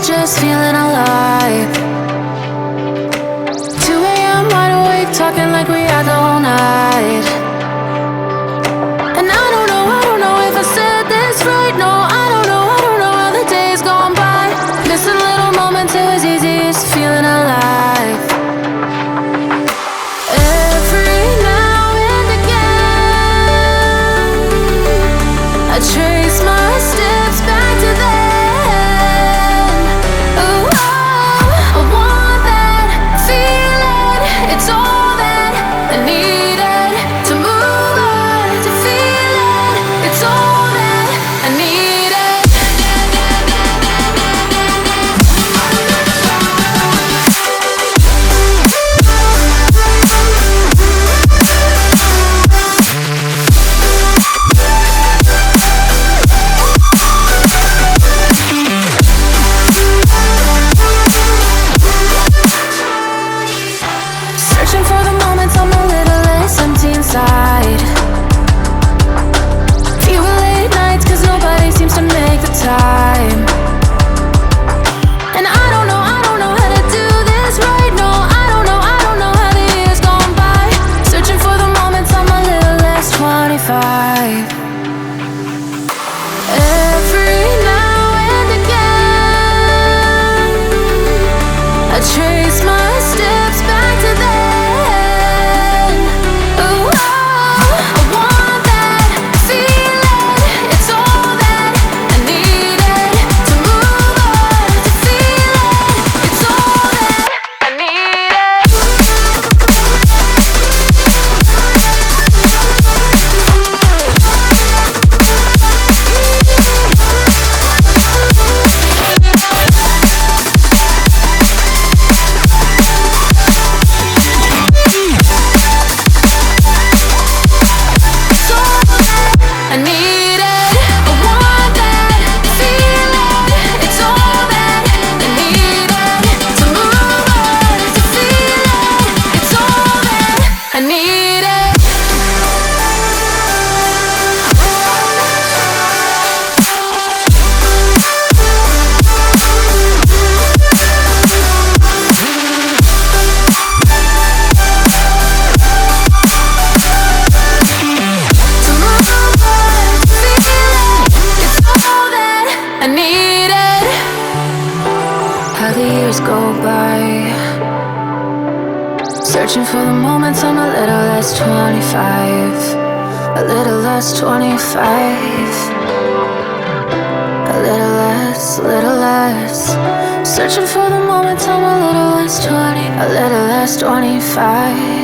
just feeling alive. 2 a.m. wide awake, talking like we had the whole night. And I don't know if I said this right. No, I don't know how the days gone by. Missing little moments, it was easy, just feeling alive. Every now and again, I trace my steps back to then. It's all that I needed to move on, to feel it. It's all that I needed. Searching for the moments I'm a little less empty inside. Fewer late nights cause nobody seems to make the time. And I don't know how to do this right. No, I don't know how the years gone by. Searching for the moments I'm a little less 25. Every now and again, I trace my steps back to then. years go by, searching for the moments I'm a little less 25, a little less 25, a little less, searching for the moments I'm a little less 20, a little less 25.